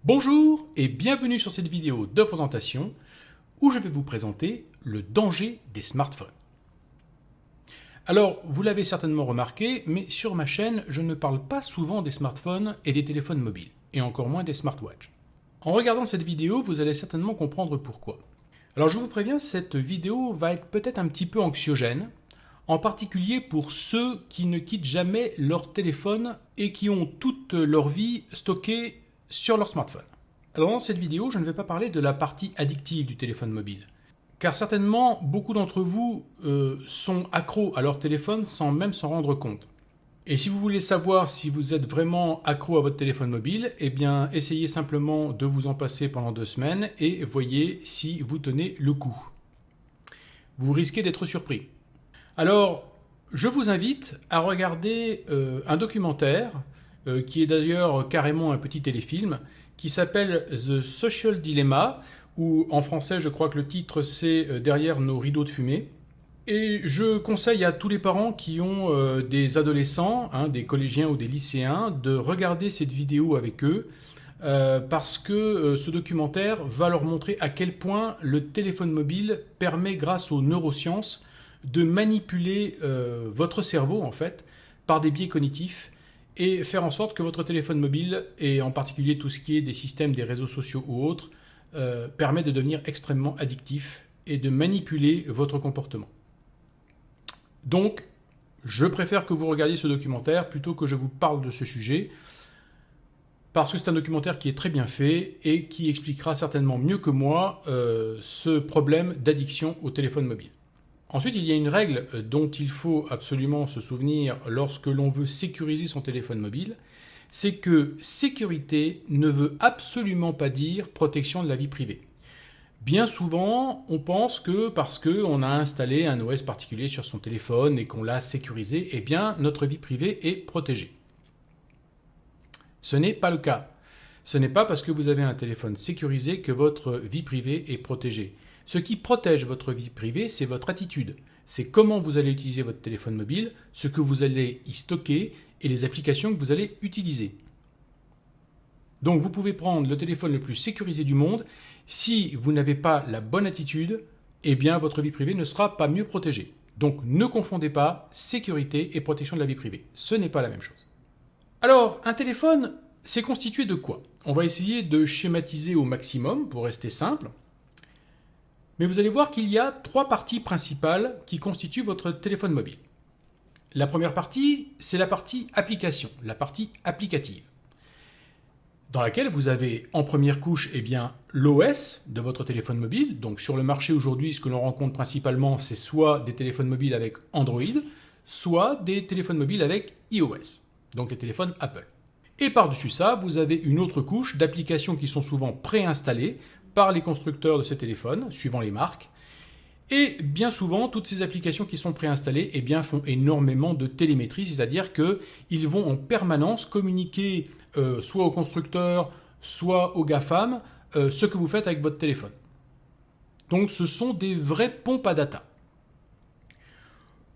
Bonjour et bienvenue sur cette vidéo de présentation où je vais vous présenter le danger des smartphones. Alors, vous l'avez certainement remarqué, mais sur ma chaîne, je ne parle pas souvent des smartphones et des téléphones mobiles, et encore moins des smartwatches. En regardant cette vidéo, vous allez certainement comprendre pourquoi. Alors je vous préviens, cette vidéo va être peut-être un petit peu anxiogène, en particulier pour ceux qui ne quittent jamais leur téléphone et qui ont toute leur vie stockée sur leur smartphone. Alors dans cette vidéo, je ne vais pas parler de la partie addictive du téléphone mobile, car certainement beaucoup d'entre vous sont accros à leur téléphone sans même s'en rendre compte. Et si vous voulez savoir si vous êtes vraiment accro à votre téléphone mobile, eh bien essayez simplement de vous en passer pendant 2 semaines et voyez si vous tenez le coup. Vous risquez d'être surpris. Alors, je vous invite à regarder un documentaire, qui est d'ailleurs carrément un petit téléfilm, qui s'appelle The Social Dilemma, ou en français je crois que le titre c'est Derrière nos rideaux de fumée. Et je conseille à tous les parents qui ont des adolescents, des collégiens ou des lycéens, de regarder cette vidéo avec eux, parce que ce documentaire va leur montrer à quel point le téléphone mobile permet, grâce aux neurosciences, de manipuler votre cerveau en fait par des biais cognitifs et faire en sorte que votre téléphone mobile, et en particulier tout ce qui est des systèmes des réseaux sociaux ou autres, permet de devenir extrêmement addictif et de manipuler votre comportement. Donc, je préfère que vous regardiez ce documentaire plutôt que je vous parle de ce sujet, parce que c'est un documentaire qui est très bien fait et qui expliquera certainement mieux que moi ce problème d'addiction au téléphone mobile. Ensuite, il y a une règle dont il faut absolument se souvenir lorsque l'on veut sécuriser son téléphone mobile, c'est que sécurité ne veut absolument pas dire protection de la vie privée. Bien souvent, on pense que parce qu'on a installé un OS particulier sur son téléphone et qu'on l'a sécurisé, eh bien notre vie privée est protégée. Ce n'est pas le cas. Ce n'est pas parce que vous avez un téléphone sécurisé que votre vie privée est protégée. Ce qui protège votre vie privée, c'est votre attitude. C'est comment vous allez utiliser votre téléphone mobile, ce que vous allez y stocker et les applications que vous allez utiliser. Donc vous pouvez prendre le téléphone le plus sécurisé du monde. Si vous n'avez pas la bonne attitude, eh bien votre vie privée ne sera pas mieux protégée. Donc ne confondez pas sécurité et protection de la vie privée. Ce n'est pas la même chose. Alors, un téléphone, c'est constitué de quoi? On va essayer de schématiser au maximum pour rester simple. Mais vous allez voir qu'il y a 3 parties principales qui constituent votre téléphone mobile. La première partie, c'est la partie application, la partie applicative, dans laquelle vous avez en première couche l'OS de votre téléphone mobile. Donc sur le marché aujourd'hui, ce que l'on rencontre principalement, c'est soit des téléphones mobiles avec Android, soit des téléphones mobiles avec iOS, donc les téléphones Apple. Et par-dessus ça, vous avez une autre couche d'applications qui sont souvent préinstallées par les constructeurs de ces téléphones, suivant les marques. Et bien souvent, toutes ces applications qui sont préinstallées font énormément de télémétrie, c'est-à-dire qu'ils vont en permanence communiquer soit aux constructeurs, soit aux GAFAM, ce que vous faites avec votre téléphone. Donc ce sont des vraies pompes à data.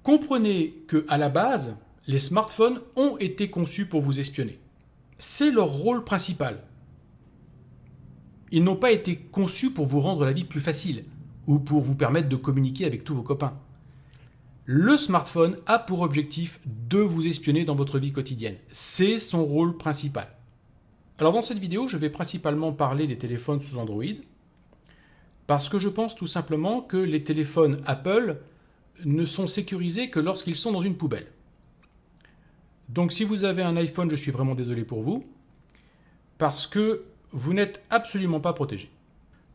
Comprenez qu'à la base, les smartphones ont été conçus pour vous espionner. C'est leur rôle principal. Ils n'ont pas été conçus pour vous rendre la vie plus facile ou pour vous permettre de communiquer avec tous vos copains. Le smartphone a pour objectif de vous espionner dans votre vie quotidienne. C'est son rôle principal. Alors dans cette vidéo, je vais principalement parler des téléphones sous Android, parce que je pense tout simplement que les téléphones Apple ne sont sécurisés que lorsqu'ils sont dans une poubelle. Donc si vous avez un iPhone, je suis vraiment désolé pour vous, parce que vous n'êtes absolument pas protégé.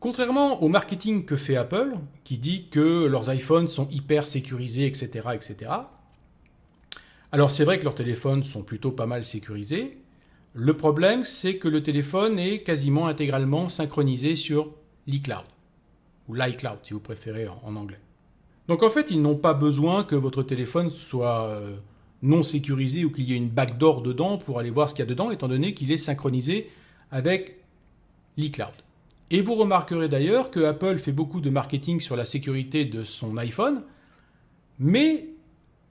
Contrairement au marketing que fait Apple, qui dit que leurs iPhones sont hyper sécurisés, etc., etc., alors c'est vrai que leurs téléphones sont plutôt pas mal sécurisés. Le problème, c'est que le téléphone est quasiment intégralement synchronisé sur l'iCloud, ou l'iCloud si vous préférez en anglais. Donc en fait, ils n'ont pas besoin que votre téléphone soit non sécurisé ou qu'il y ait une backdoor dedans pour aller voir ce qu'il y a dedans, étant donné qu'il est synchronisé avec l'iCloud. Et vous remarquerez d'ailleurs que Apple fait beaucoup de marketing sur la sécurité de son iPhone, mais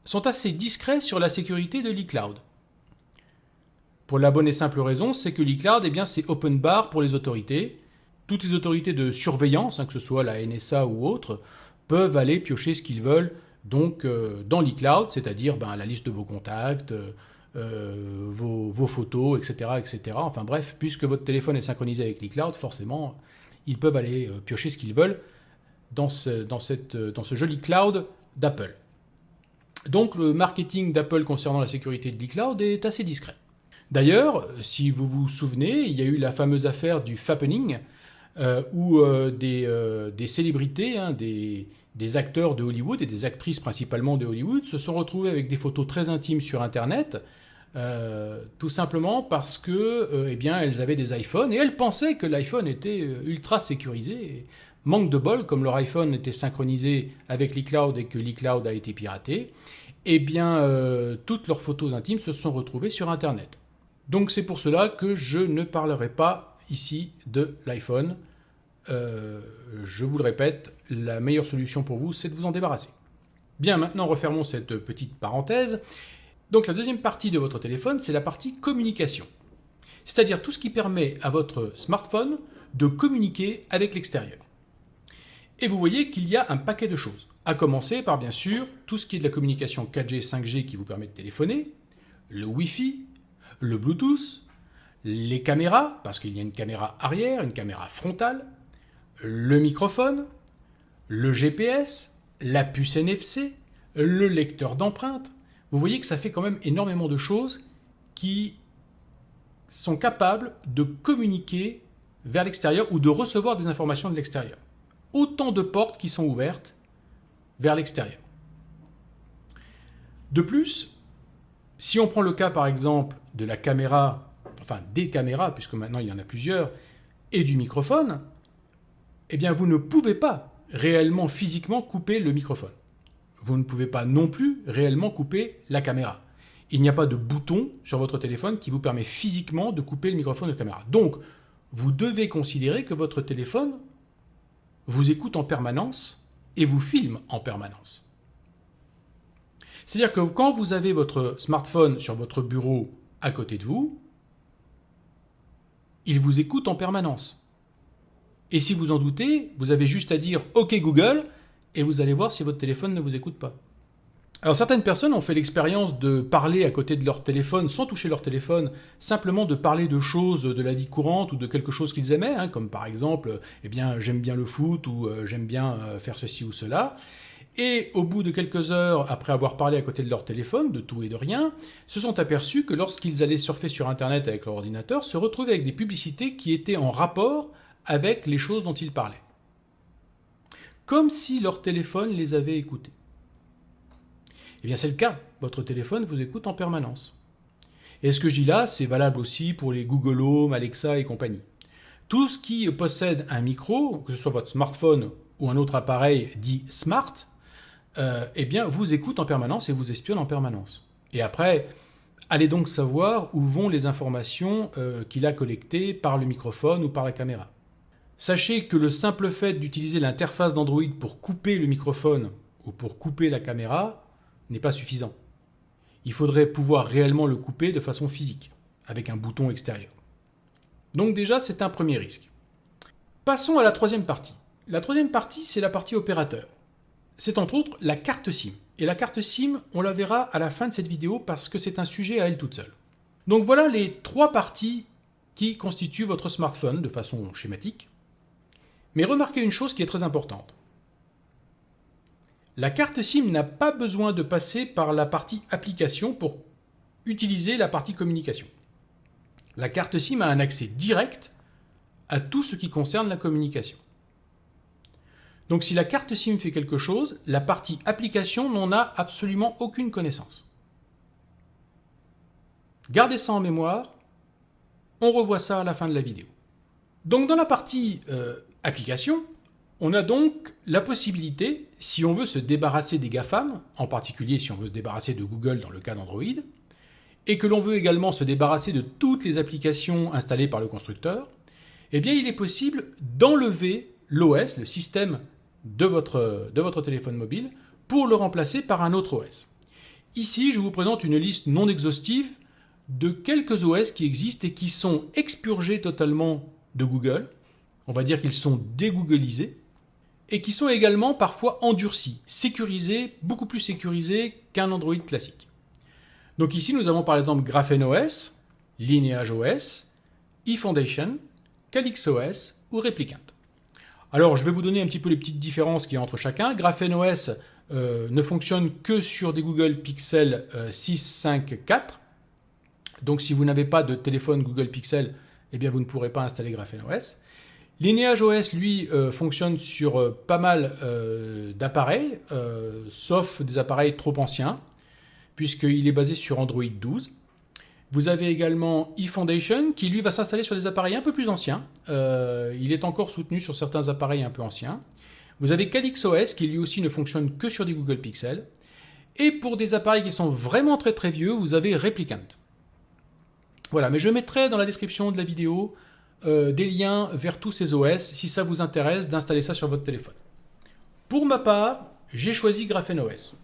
sont assez discrets sur la sécurité de l'iCloud. Pour la bonne et simple raison, c'est que l'iCloud, eh bien, c'est open bar pour les autorités. Toutes les autorités de surveillance, que ce soit la NSA ou autre, peuvent aller piocher ce qu'ils veulent donc, dans l'iCloud, c'est-à-dire la liste de vos contacts, vos photos, etc., etc. Enfin bref, puisque votre téléphone est synchronisé avec l'iCloud, forcément, ils peuvent aller piocher ce qu'ils veulent dans ce joli cloud d'Apple. Donc le marketing d'Apple concernant la sécurité de l'iCloud est assez discret. D'ailleurs, si vous vous souvenez, il y a eu la fameuse affaire du fappening, où des célébrités, des acteurs de Hollywood et des actrices principalement de Hollywood se sont retrouvés avec des photos très intimes sur Internet, tout simplement parce que, eh bien, elles avaient des iPhones et elles pensaient que l'iPhone était ultra sécurisé. Et manque de bol, comme leur iPhone était synchronisé avec l'iCloud et que l'iCloud a été piraté, eh bien, toutes leurs photos intimes se sont retrouvées sur Internet. Donc c'est pour cela que je ne parlerai pas ici de l'iPhone. Je vous le répète, la meilleure solution pour vous, c'est de vous en débarrasser. Bien, maintenant refermons cette petite parenthèse. Donc la deuxième partie de votre téléphone, c'est la partie communication. C'est-à-dire tout ce qui permet à votre smartphone de communiquer avec l'extérieur. Et vous voyez qu'il y a un paquet de choses. À commencer par, bien sûr, tout ce qui est de la communication 4G, 5G qui vous permet de téléphoner, le Wi-Fi, le Bluetooth, les caméras, parce qu'il y a une caméra arrière, une caméra frontale, le microphone, le GPS, la puce NFC, le lecteur d'empreintes. Vous voyez que ça fait quand même énormément de choses qui sont capables de communiquer vers l'extérieur ou de recevoir des informations de l'extérieur. Autant de portes qui sont ouvertes vers l'extérieur. De plus, si on prend le cas par exemple de la caméra, enfin des caméras, puisque maintenant il y en a plusieurs, et du microphone, eh bien vous ne pouvez pas réellement physiquement couper le microphone. Vous ne pouvez pas non plus réellement couper la caméra. Il n'y a pas de bouton sur votre téléphone qui vous permet physiquement de couper le microphone de la caméra. Donc, vous devez considérer que votre téléphone vous écoute en permanence et vous filme en permanence. C'est-à-dire que quand vous avez votre smartphone sur votre bureau à côté de vous, il vous écoute en permanence. Et si vous en doutez, vous avez juste à dire « OK Google » et vous allez voir si votre téléphone ne vous écoute pas. Alors certaines personnes ont fait l'expérience de parler à côté de leur téléphone sans toucher leur téléphone, simplement de parler de choses de la vie courante ou de quelque chose qu'ils aimaient, comme par exemple eh bien, j'aime bien le foot ou j'aime bien faire ceci ou cela. Et au bout de quelques heures, après avoir parlé à côté de leur téléphone, de tout et de rien, se sont aperçus que lorsqu'ils allaient surfer sur Internet avec leur ordinateur, se retrouvaient avec des publicités qui étaient en rapport avec les choses dont ils parlaient. Comme si leur téléphone les avait écoutés. Eh bien c'est le cas, votre téléphone vous écoute en permanence. Et ce que je dis là, c'est valable aussi pour les Google Home, Alexa et compagnie. Tout ce qui possède un micro, que ce soit votre smartphone ou un autre appareil dit smart, eh bien vous écoute en permanence et vous espionne en permanence. Et après, allez donc savoir où vont les informations qu'il a collectées par le microphone ou par la caméra. Sachez que le simple fait d'utiliser l'interface d'Android pour couper le microphone ou pour couper la caméra n'est pas suffisant. Il faudrait pouvoir réellement le couper de façon physique, avec un bouton extérieur. Donc déjà, c'est un premier risque. Passons à la troisième partie. La troisième partie, c'est la partie opérateur. C'est entre autres la carte SIM. Et la carte SIM, on la verra à la fin de cette vidéo parce que c'est un sujet à elle toute seule. Donc voilà les trois parties qui constituent votre smartphone de façon schématique. Mais remarquez une chose qui est très importante. La carte SIM n'a pas besoin de passer par la partie application pour utiliser la partie communication. La carte SIM a un accès direct à tout ce qui concerne la communication. Donc si la carte SIM fait quelque chose, la partie application n'en a absolument aucune connaissance. Gardez ça en mémoire, on revoit ça à la fin de la vidéo. Donc dans la partie application, on a donc la possibilité, si on veut se débarrasser des GAFAM, en particulier si on veut se débarrasser de Google dans le cas d'Android, et que l'on veut également se débarrasser de toutes les applications installées par le constructeur, eh bien il est possible d'enlever l'OS, le système de votre téléphone mobile, pour le remplacer par un autre OS. Ici, je vous présente une liste non exhaustive de quelques OS qui existent et qui sont expurgés totalement de Google. On va dire qu'ils sont dégooglisés et qui sont également parfois endurcis, sécurisés, beaucoup plus sécurisés qu'un Android classique. Donc ici, nous avons par exemple Graphene OS, Lineage OS, eFoundation, CalyxOS ou Replicant. Alors, je vais vous donner un petit peu les petites différences qu'il y a entre chacun. Graphene OS ne fonctionne que sur des Google Pixel 6, 5, 4. Donc, si vous n'avez pas de téléphone Google Pixel, eh bien, vous ne pourrez pas installer Graphene OS. Lineage OS, lui, fonctionne sur pas mal d'appareils, sauf des appareils trop anciens, puisqu'il est basé sur Android 12. Vous avez également eFoundation, qui lui va s'installer sur des appareils un peu plus anciens. Il est encore soutenu sur certains appareils un peu anciens. Vous avez CalyxOS, qui lui aussi ne fonctionne que sur des Google Pixel. Et pour des appareils qui sont vraiment très très vieux, vous avez Replicant. Voilà, mais je mettrai dans la description de la vidéo des liens vers tous ces OS, si ça vous intéresse d'installer ça sur votre téléphone. Pour ma part, j'ai choisi Graphene OS.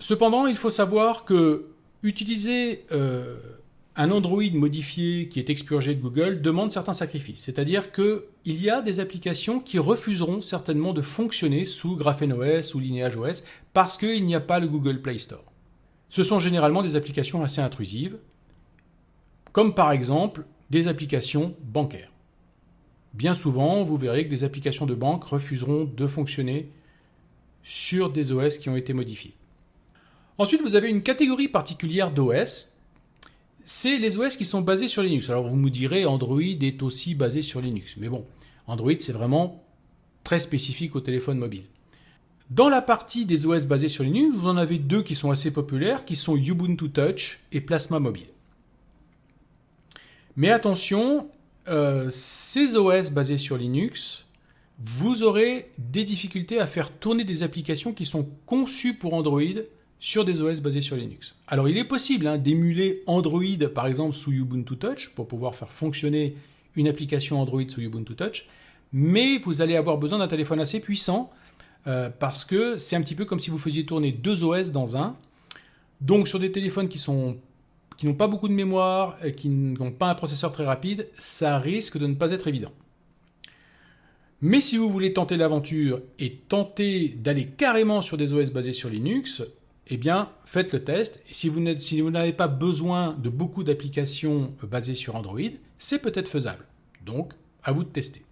Cependant, il faut savoir que utiliser un Android modifié qui est expurgé de Google demande certains sacrifices. C'est-à-dire qu'il y a des applications qui refuseront certainement de fonctionner sous Graphene OS ou Lineage OS parce qu'il n'y a pas le Google Play Store. Ce sont généralement des applications assez intrusives, comme par exemple des applications bancaires. Bien souvent, vous verrez que des applications de banque refuseront de fonctionner sur des OS qui ont été modifiés. Ensuite, vous avez une catégorie particulière d'OS, c'est les OS qui sont basés sur Linux. Alors vous me direz, Android est aussi basé sur Linux. Mais bon, Android c'est vraiment très spécifique au téléphone mobile. Dans la partie des OS basés sur Linux, vous en avez deux qui sont assez populaires, qui sont Ubuntu Touch et Plasma Mobile. Mais attention, ces OS basés sur Linux, vous aurez des difficultés à faire tourner des applications qui sont conçues pour Android sur des OS basés sur Linux. Alors il est possible d'émuler Android par exemple sous Ubuntu Touch pour pouvoir faire fonctionner une application Android sous Ubuntu Touch, mais vous allez avoir besoin d'un téléphone assez puissant parce que c'est un petit peu comme si vous faisiez tourner deux OS dans un. Donc sur des téléphones qui n'ont pas beaucoup de mémoire, qui n'ont pas un processeur très rapide, ça risque de ne pas être évident. Mais si vous voulez tenter l'aventure et tenter d'aller carrément sur des OS basés sur Linux, eh bien, faites le test. Si vous n'avez pas besoin de beaucoup d'applications basées sur Android, c'est peut-être faisable. Donc, à vous de tester.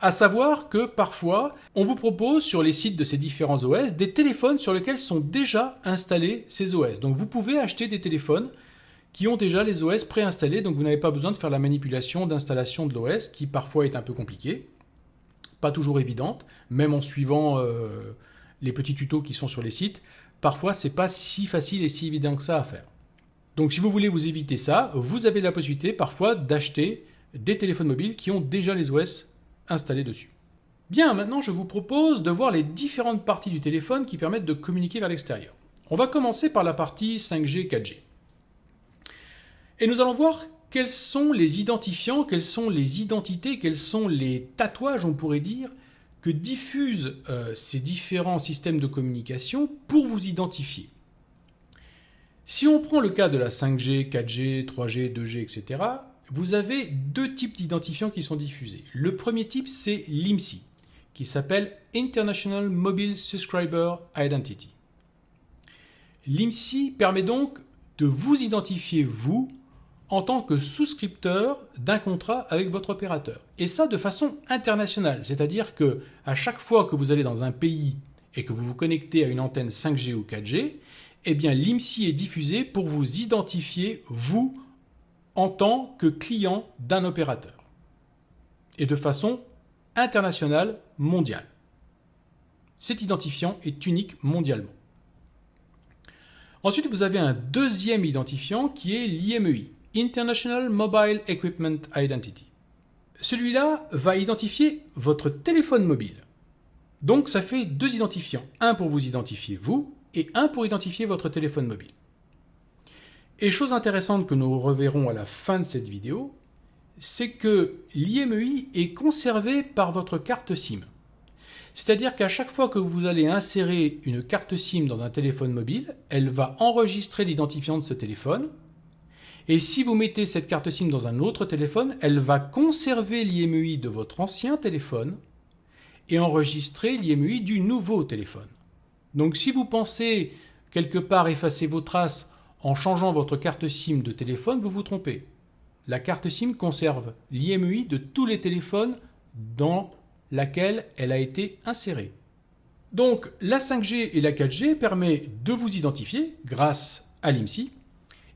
À savoir que parfois, on vous propose sur les sites de ces différents OS des téléphones sur lesquels sont déjà installés ces OS. Donc, vous pouvez acheter des téléphones qui ont déjà les OS préinstallés, donc vous n'avez pas besoin de faire la manipulation d'installation de l'OS, qui parfois est un peu compliquée, pas toujours évidente, même en suivant les petits tutos qui sont sur les sites, parfois c'est pas si facile et si évident que ça à faire. Donc si vous voulez vous éviter ça, vous avez la possibilité parfois d'acheter des téléphones mobiles qui ont déjà les OS installés dessus. Bien, maintenant je vous propose de voir les différentes parties du téléphone qui permettent de communiquer vers l'extérieur. On va commencer par la partie 5G, 4G. Et nous allons voir quels sont les identifiants, quelles sont les identités, quels sont les tatouages, on pourrait dire, que diffusent ces différents systèmes de communication pour vous identifier. Si on prend le cas de la 5G, 4G, 3G, 2G, etc., vous avez deux types d'identifiants qui sont diffusés. Le premier type, c'est l'IMSI, qui s'appelle International Mobile Subscriber Identity. L'IMSI permet donc de vous identifier, vous, en tant que souscripteur d'un contrat avec votre opérateur. Et ça de façon internationale, c'est-à-dire que à chaque fois que vous allez dans un pays et que vous vous connectez à une antenne 5G ou 4G, eh bien l'IMSI est diffusé pour vous identifier, vous, en tant que client d'un opérateur. Et de façon internationale, mondiale. Cet identifiant est unique mondialement. Ensuite, vous avez un deuxième identifiant qui est l'IMEI, International Mobile Equipment Identity. Celui-là va identifier votre téléphone mobile. Donc ça fait deux identifiants, un pour vous identifier vous et un pour identifier votre téléphone mobile. Et chose intéressante que nous reverrons à la fin de cette vidéo, c'est que l'IMEI est conservé par votre carte SIM. C'est-à-dire qu'à chaque fois que vous allez insérer une carte SIM dans un téléphone mobile, elle va enregistrer l'identifiant de ce téléphone Et si vous mettez cette carte SIM dans un autre téléphone, elle va conserver l'IMEI de votre ancien téléphone et enregistrer l'IMEI du nouveau téléphone. Donc si vous pensez quelque part effacer vos traces en changeant votre carte SIM de téléphone, vous vous trompez. La carte SIM conserve l'IMEI de tous les téléphones dans laquelle elle a été insérée. Donc la 5G et la 4G permettent de vous identifier grâce à l'IMSI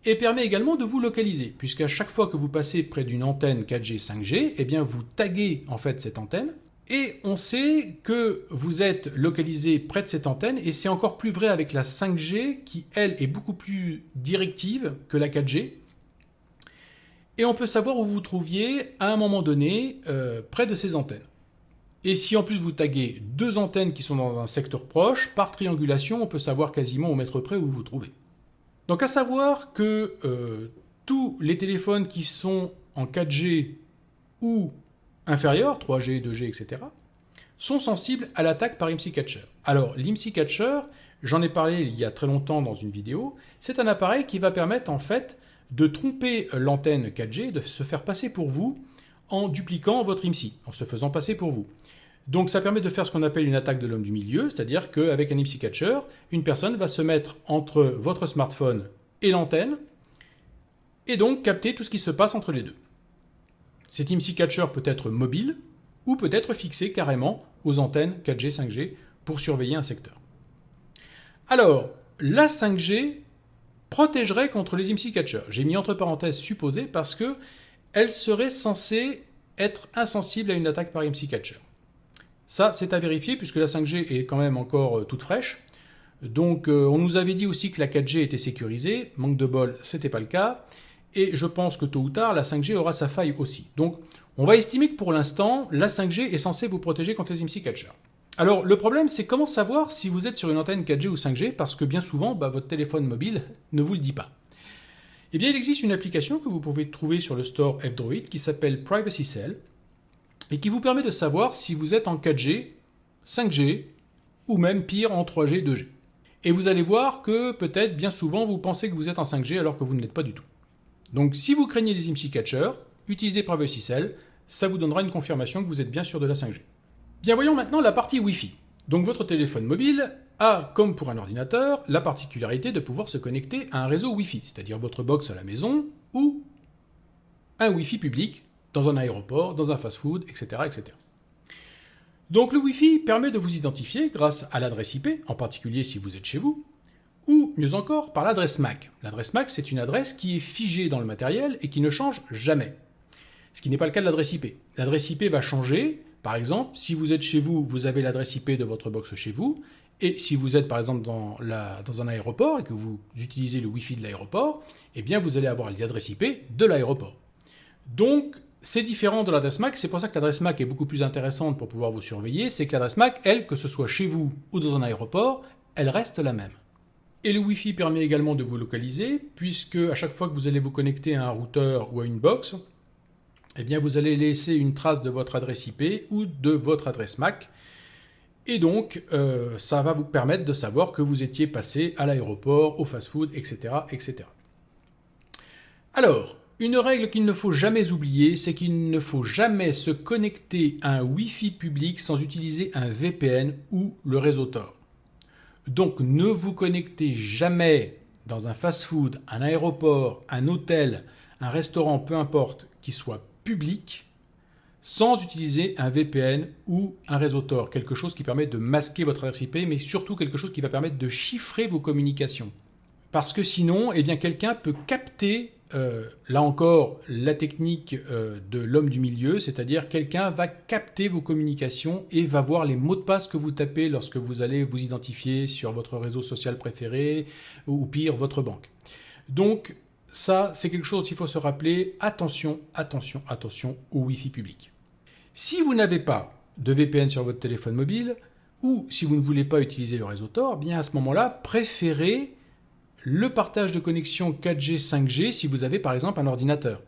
et permet également de vous localiser, puisqu'à chaque fois que vous passez près d'une antenne 4G, 5G, eh bien vous taguez en fait cette antenne et on sait que vous êtes localisé près de cette antenne et c'est encore plus vrai avec la 5G qui, elle, est beaucoup plus directive que la 4G. Et on peut savoir où vous vous trouviez à un moment donné près de ces antennes. Et si en plus vous taguez deux antennes qui sont dans un secteur proche, par triangulation, on peut savoir quasiment au mètre près où vous vous trouvez. Donc à savoir que tous les téléphones qui sont en 4G ou inférieurs, 3G, 2G, etc., sont sensibles à l'attaque par IMSI Catcher. Alors l'IMSI Catcher, j'en ai parlé il y a très longtemps dans une vidéo, c'est un appareil qui va permettre en fait de tromper l'antenne 4G, de se faire passer pour vous en dupliquant votre IMSI, en se faisant passer pour vous. Donc ça permet de faire ce qu'on appelle une attaque de l'homme du milieu, c'est-à-dire qu'avec un IMSI Catcher, une personne va se mettre entre votre smartphone et l'antenne, et donc capter tout ce qui se passe entre les deux. Cet IMSI Catcher peut être mobile, ou peut être fixé carrément aux antennes 4G, 5G, pour surveiller un secteur. Alors, la 5G protégerait contre les IMSI Catcher. J'ai mis entre parenthèses supposé parce que elle serait censée être insensible à une attaque par IMSI Catcher. Ça, c'est à vérifier puisque la 5G est quand même encore toute fraîche. Donc, on nous avait dit aussi que la 4G était sécurisée. Manque de bol, c'était pas le cas. Et je pense que tôt ou tard, la 5G aura sa faille aussi. Donc, on va estimer que pour l'instant, la 5G est censée vous protéger contre les IMSI Catcher. Alors, le problème, c'est comment savoir si vous êtes sur une antenne 4G ou 5G parce que bien souvent, votre téléphone mobile ne vous le dit pas. Eh bien, il existe une application que vous pouvez trouver sur le store F-Droid qui s'appelle Privacy Cell et qui vous permet de savoir si vous êtes en 4G, 5G ou même pire en 3G, 2G. Et vous allez voir que peut-être bien souvent vous pensez que vous êtes en 5G alors que vous ne l'êtes pas du tout. Donc si vous craignez les IMSI Catcher, utilisez Privacy Cell, ça vous donnera une confirmation que vous êtes bien sûr de la 5G. Bien, voyons maintenant la partie Wi-Fi. Donc votre téléphone mobile a, comme pour un ordinateur, la particularité de pouvoir se connecter à un réseau Wi-Fi, c'est-à-dire votre box à la maison ou un Wi-Fi public dans un aéroport, dans un fast-food, etc., etc. Donc le Wi-Fi permet de vous identifier grâce à l'adresse IP, en particulier si vous êtes chez vous, ou mieux encore par l'adresse MAC. L'adresse MAC, c'est une adresse qui est figée dans le matériel et qui ne change jamais. Ce qui n'est pas le cas de l'adresse IP. L'adresse IP va changer. Par exemple, si vous êtes chez vous, vous avez l'adresse IP de votre box chez vous. Et si vous êtes par exemple dans un aéroport et que vous utilisez le Wi-Fi de l'aéroport, eh bien vous allez avoir l'adresse IP de l'aéroport. Donc, c'est différent de l'adresse MAC. C'est pour ça que l'adresse MAC est beaucoup plus intéressante pour pouvoir vous surveiller. C'est que l'adresse MAC, elle, que ce soit chez vous ou dans un aéroport, elle reste la même. Et le Wi-Fi permet également de vous localiser, puisque à chaque fois que vous allez vous connecter à un routeur ou à une box, eh bien vous allez laisser une trace de votre adresse IP ou de votre adresse MAC. Et donc, ça va vous permettre de savoir que vous étiez passé à l'aéroport, au fast-food, etc., etc. Alors, une règle qu'il ne faut jamais oublier, c'est qu'il ne faut jamais se connecter à un Wi-Fi public sans utiliser un VPN ou le réseau Tor. Donc ne vous connectez jamais dans un fast-food, un aéroport, un hôtel, un restaurant, peu importe, qui soit public, sans utiliser un VPN ou un réseau Tor, quelque chose qui permet de masquer votre adresse IP, mais surtout quelque chose qui va permettre de chiffrer vos communications. Parce que sinon, eh bien, quelqu'un peut capter, là encore, la technique de l'homme du milieu, c'est-à-dire quelqu'un va capter vos communications et va voir les mots de passe que vous tapez lorsque vous allez vous identifier sur votre réseau social préféré ou pire, votre banque. Donc ça, c'est quelque chose qu'il faut se rappeler. Attention, attention, attention au Wi-Fi public. Si vous n'avez pas de VPN sur votre téléphone mobile ou si vous ne voulez pas utiliser le réseau Tor, bien à ce moment-là, préférez le partage de connexion 4G, 5G si vous avez par exemple un ordinateur.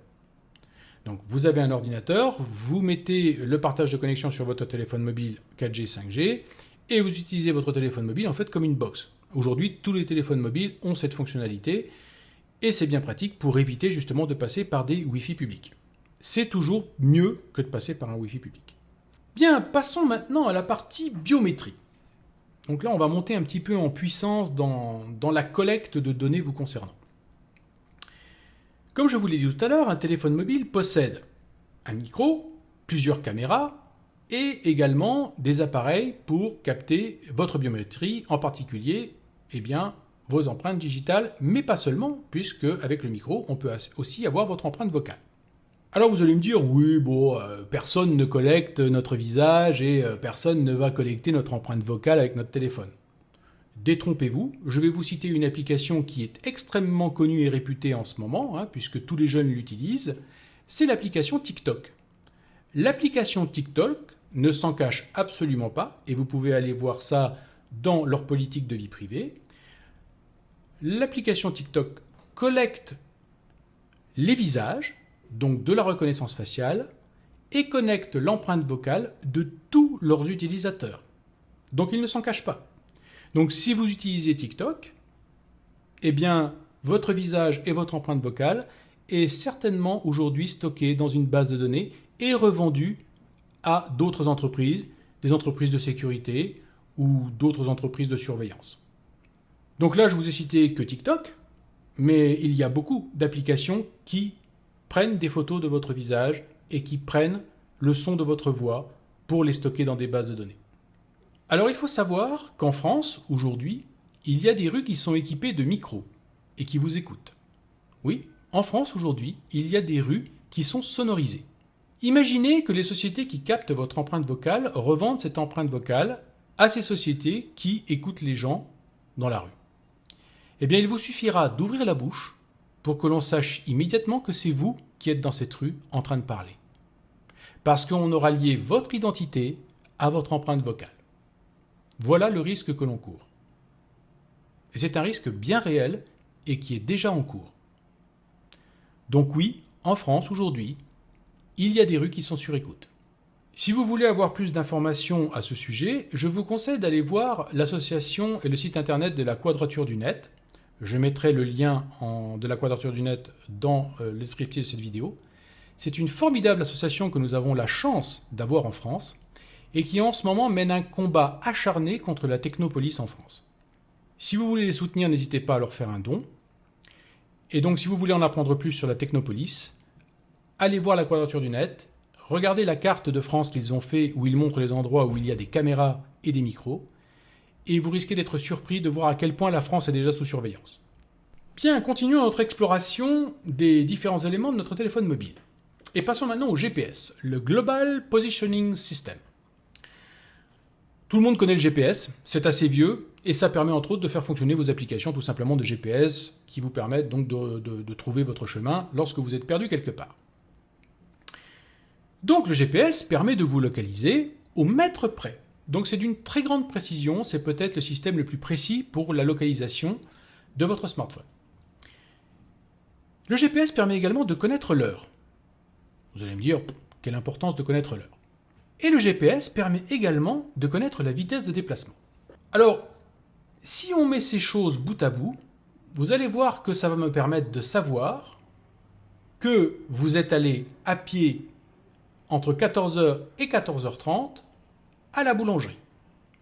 Donc vous avez un ordinateur, vous mettez le partage de connexion sur votre téléphone mobile 4G, 5G et vous utilisez votre téléphone mobile en fait comme une box. Aujourd'hui, tous les téléphones mobiles ont cette fonctionnalité et c'est bien pratique pour éviter justement de passer par des Wi-Fi publics. C'est toujours mieux que de passer par un Wi-Fi public. Bien, passons maintenant à la partie biométrie. Donc là, on va monter un petit peu en puissance dans la collecte de données vous concernant. Comme je vous l'ai dit tout à l'heure, un téléphone mobile possède un micro, plusieurs caméras et également des appareils pour capter votre biométrie, en particulier vos empreintes digitales, mais pas seulement, puisque avec le micro, on peut aussi avoir votre empreinte vocale. Alors vous allez me dire, oui, personne ne collecte notre visage et personne ne va collecter notre empreinte vocale avec notre téléphone. Détrompez-vous, je vais vous citer une application qui est extrêmement connue et réputée en ce moment, puisque tous les jeunes l'utilisent, c'est l'application TikTok. L'application TikTok ne s'en cache absolument pas, et vous pouvez aller voir ça dans leur politique de vie privée. L'application TikTok collecte les visages, donc de la reconnaissance faciale, et connecte l'empreinte vocale de tous leurs utilisateurs. Donc ils ne s'en cachent pas. Donc si vous utilisez TikTok, votre visage et votre empreinte vocale est certainement aujourd'hui stocké dans une base de données et revendu à d'autres entreprises, des entreprises de sécurité ou d'autres entreprises de surveillance. Donc là, je vous ai cité que TikTok, mais il y a beaucoup d'applications qui prennent des photos de votre visage et qui prennent le son de votre voix pour les stocker dans des bases de données. Alors il faut savoir qu'en France, aujourd'hui, il y a des rues qui sont équipées de micros et qui vous écoutent. Oui, en France, aujourd'hui, il y a des rues qui sont sonorisées. Imaginez que les sociétés qui captent votre empreinte vocale revendent cette empreinte vocale à ces sociétés qui écoutent les gens dans la rue. Il vous suffira d'ouvrir la bouche pour que l'on sache immédiatement que c'est vous qui êtes dans cette rue en train de parler. Parce qu'on aura lié votre identité à votre empreinte vocale. Voilà le risque que l'on court. Et c'est un risque bien réel et qui est déjà en cours. Donc oui, en France aujourd'hui, il y a des rues qui sont sur écoute. Si vous voulez avoir plus d'informations à ce sujet, je vous conseille d'aller voir l'association et le site internet de la Quadrature du Net. Je mettrai le lien de la Quadrature du Net dans le descriptif de cette vidéo. C'est une formidable association que nous avons la chance d'avoir en France et qui en ce moment mène un combat acharné contre la technopolice en France. Si vous voulez les soutenir, n'hésitez pas à leur faire un don. Et donc si vous voulez en apprendre plus sur la technopolice, allez voir la Quadrature du Net, regardez la carte de France qu'ils ont fait où ils montrent les endroits où il y a des caméras et des micros, et vous risquez d'être surpris de voir à quel point la France est déjà sous surveillance. Bien, continuons notre exploration des différents éléments de notre téléphone mobile. Et passons maintenant au GPS, le Global Positioning System. Tout le monde connaît le GPS, c'est assez vieux, et ça permet entre autres de faire fonctionner vos applications tout simplement de GPS qui vous permettent donc de trouver votre chemin lorsque vous êtes perdu quelque part. Donc le GPS permet de vous localiser au mètre près. Donc c'est d'une très grande précision, c'est peut-être le système le plus précis pour la localisation de votre smartphone. Le GPS permet également de connaître l'heure. Vous allez me dire, quelle importance de connaître l'heure. Et le GPS permet également de connaître la vitesse de déplacement. Alors, si on met ces choses bout à bout, vous allez voir que ça va me permettre de savoir que vous êtes allé à pied entre 14h et 14h30 à la boulangerie.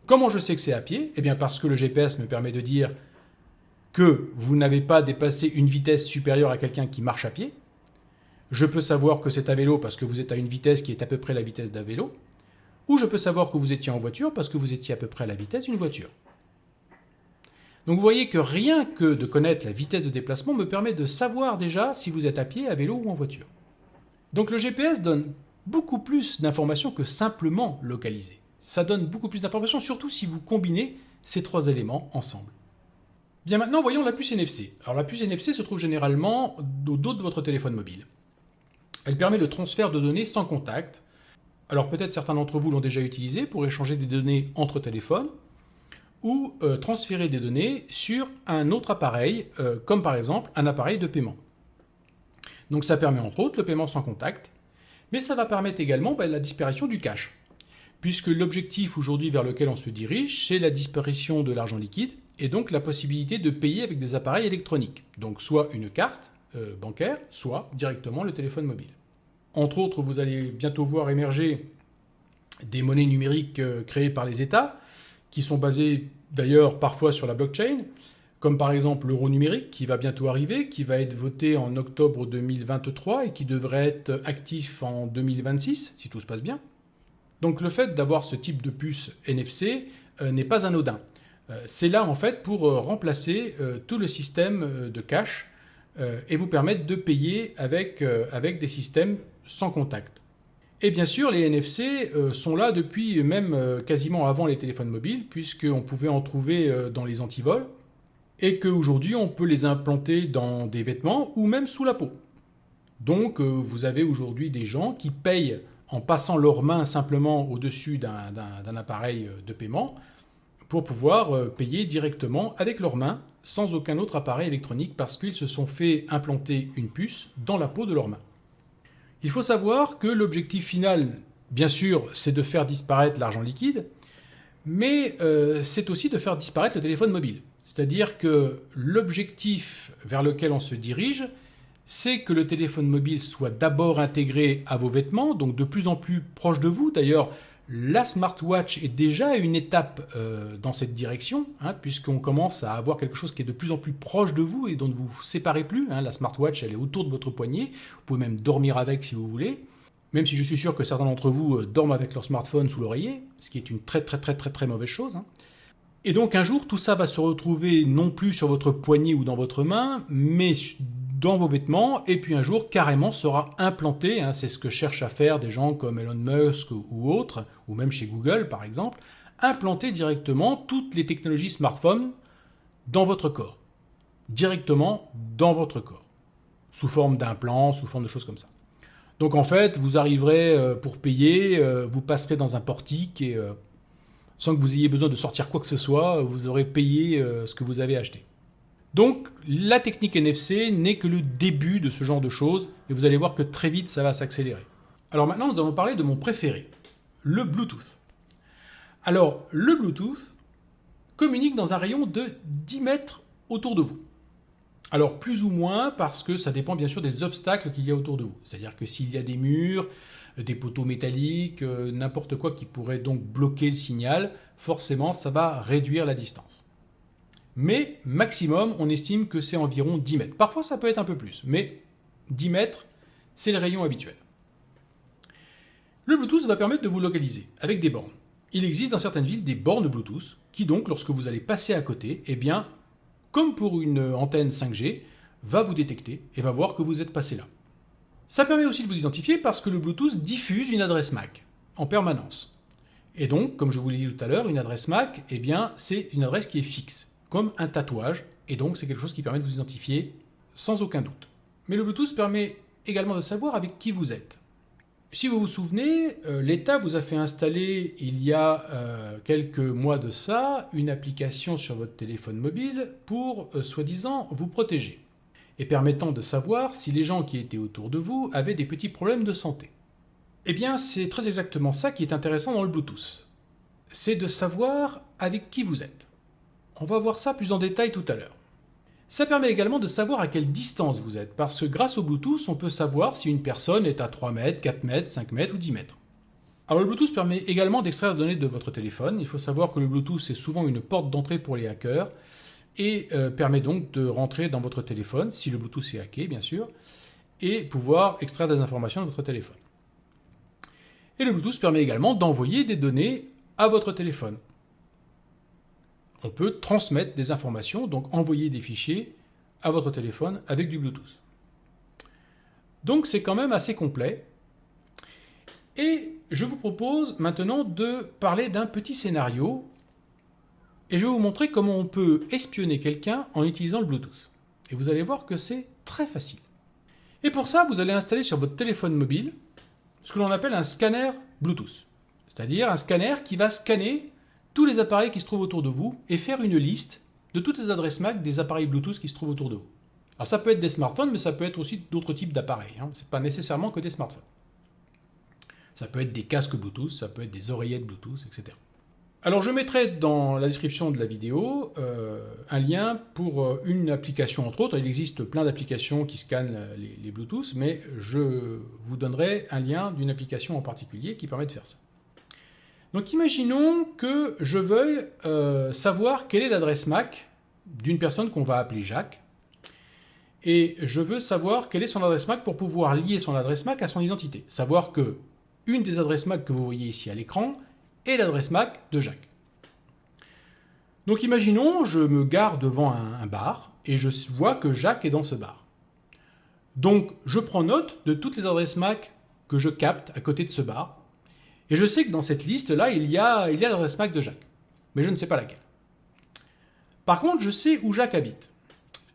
Comment je sais que c'est à pied ? Parce que le GPS me permet de dire que vous n'avez pas dépassé une vitesse supérieure à quelqu'un qui marche à pied. Je peux savoir que c'est à vélo parce que vous êtes à une vitesse qui est à peu près la vitesse d'un vélo. Ou je peux savoir que vous étiez en voiture parce que vous étiez à peu près à la vitesse d'une voiture. Donc vous voyez que rien que de connaître la vitesse de déplacement me permet de savoir déjà si vous êtes à pied, à vélo ou en voiture. Donc le GPS donne beaucoup plus d'informations que simplement localiser. Ça donne beaucoup plus d'informations, surtout si vous combinez ces trois éléments ensemble. Bien maintenant, voyons la puce NFC. Alors la puce NFC se trouve généralement au dos de votre téléphone mobile. Elle permet le transfert de données sans contact. Alors peut-être certains d'entre vous l'ont déjà utilisé pour échanger des données entre téléphones ou transférer des données sur un autre appareil, comme par exemple un appareil de paiement. Donc ça permet entre autres le paiement sans contact, mais ça va permettre également la disparition du cash, puisque l'objectif aujourd'hui vers lequel on se dirige, c'est la disparition de l'argent liquide et donc la possibilité de payer avec des appareils électroniques, donc soit une carte bancaire, soit directement le téléphone mobile. Entre autres, vous allez bientôt voir émerger des monnaies numériques créées par les États, qui sont basées d'ailleurs parfois sur la blockchain, comme par exemple l'euro numérique qui va bientôt arriver, qui va être voté en octobre 2023 et qui devrait être actif en 2026, si tout se passe bien. Donc le fait d'avoir ce type de puce NFC n'est pas anodin. C'est là en fait pour remplacer tout le système de cash et vous permettre de payer avec des systèmes sans contact. Et bien sûr, les NFC sont là depuis même quasiment avant les téléphones mobiles, puisqu'on pouvait en trouver dans les antivols, et qu'aujourd'hui on peut les implanter dans des vêtements ou même sous la peau. Donc vous avez aujourd'hui des gens qui payent en passant leurs mains simplement au-dessus d'un appareil de paiement pour pouvoir payer directement avec leurs mains sans aucun autre appareil électronique parce qu'ils se sont fait implanter une puce dans la peau de leurs mains. Il faut savoir que l'objectif final, bien sûr, c'est de faire disparaître l'argent liquide, mais c'est aussi de faire disparaître le téléphone mobile. C'est-à-dire que l'objectif vers lequel on se dirige, c'est que le téléphone mobile soit d'abord intégré à vos vêtements, donc de plus en plus proche de vous. D'ailleurs, la smartwatch est déjà une étape dans cette direction, puisqu'on commence à avoir quelque chose qui est de plus en plus proche de vous et dont vous ne vous séparez plus. La smartwatch, elle est autour de votre poignet. Vous pouvez même dormir avec si vous voulez. Même si je suis sûr que certains d'entre vous dorment avec leur smartphone sous l'oreiller, ce qui est une très mauvaise chose. Et donc un jour, tout ça va se retrouver non plus sur votre poignet ou dans votre main, mais dans vos vêtements, et puis un jour, carrément, sera implanté, c'est ce que cherchent à faire des gens comme Elon Musk ou autres, ou même chez Google par exemple, implanter directement toutes les technologies smartphone dans votre corps. Directement dans votre corps. Sous forme d'implants, sous forme de choses comme ça. Donc en fait, vous arriverez pour payer, vous passerez dans un portique et sans que vous ayez besoin de sortir quoi que ce soit, vous aurez payé ce que vous avez acheté. Donc la technique NFC n'est que le début de ce genre de choses et vous allez voir que très vite ça va s'accélérer. Alors maintenant nous allons parler de mon préféré, le Bluetooth. Alors le Bluetooth communique dans un rayon de 10 mètres autour de vous. Alors plus ou moins parce que ça dépend bien sûr des obstacles qu'il y a autour de vous. C'est-à-dire que s'il y a des murs, des poteaux métalliques, n'importe quoi qui pourrait donc bloquer le signal, forcément ça va réduire la distance. Mais maximum, on estime que c'est environ 10 mètres. Parfois ça peut être un peu plus, mais 10 mètres, c'est le rayon habituel. Le Bluetooth va permettre de vous localiser avec des bornes. Il existe dans certaines villes des bornes Bluetooth qui donc, lorsque vous allez passer à côté, eh bien, comme pour une antenne 5G, va vous détecter et va voir que vous êtes passé là. Ça permet aussi de vous identifier parce que le Bluetooth diffuse une adresse MAC en permanence. Et donc, comme je vous l'ai dit tout à l'heure, une adresse MAC, eh bien, c'est une adresse qui est fixe, comme un tatouage, et donc c'est quelque chose qui permet de vous identifier sans aucun doute. Mais le Bluetooth permet également de savoir avec qui vous êtes. Si vous vous souvenez, l'État vous a fait installer il y a quelques mois de ça une application sur votre téléphone mobile pour, soi-disant, vous protéger et permettant de savoir si les gens qui étaient autour de vous avaient des petits problèmes de santé. Eh bien, c'est très exactement ça qui est intéressant dans le Bluetooth. C'est de savoir avec qui vous êtes. On va voir ça plus en détail tout à l'heure. Ça permet également de savoir à quelle distance vous êtes, parce que grâce au Bluetooth, on peut savoir si une personne est à 3 mètres, 4 mètres, 5 mètres ou 10 mètres. Alors le Bluetooth permet également d'extraire des données de votre téléphone. Il faut savoir que le Bluetooth est souvent une porte d'entrée pour les hackers et permet donc de rentrer dans votre téléphone, si le Bluetooth est hacké bien sûr, et pouvoir extraire des informations de votre téléphone. Et le Bluetooth permet également d'envoyer des données à votre téléphone. On peut transmettre des informations, donc envoyer des fichiers à votre téléphone avec du Bluetooth. Donc c'est quand même assez complet. Et je vous propose maintenant de parler d'un petit scénario et je vais vous montrer comment on peut espionner quelqu'un en utilisant le Bluetooth. Et vous allez voir que c'est très facile. Et pour ça, vous allez installer sur votre téléphone mobile ce que l'on appelle un scanner Bluetooth. C'est-à-dire un scanner qui va scanner tous les appareils qui se trouvent autour de vous et faire une liste de toutes les adresses MAC des appareils Bluetooth qui se trouvent autour de vous. Alors ça peut être des smartphones, mais ça peut être aussi d'autres types d'appareils. Ce n'est pas nécessairement que des smartphones. Ça peut être des casques Bluetooth, ça peut être des oreillettes Bluetooth, etc. Alors je mettrai dans la description de la vidéo un lien pour une application entre autres. Il existe plein d'applications qui scannent les Bluetooth, mais je vous donnerai un lien d'une application en particulier qui permet de faire ça. Donc imaginons que je veuille savoir quelle est l'adresse MAC d'une personne qu'on va appeler Jacques, et je veux savoir quelle est son adresse MAC pour pouvoir lier son adresse MAC à son identité. Savoir que une des adresses MAC que vous voyez ici à l'écran est l'adresse MAC de Jacques. Donc imaginons, je me gare devant un bar et je vois que Jacques est dans ce bar. Donc je prends note de toutes les adresses MAC que je capte à côté de ce bar. Et je sais que dans cette liste-là, il y a l'adresse MAC de Jacques. Mais je ne sais pas laquelle. Par contre, je sais où Jacques habite.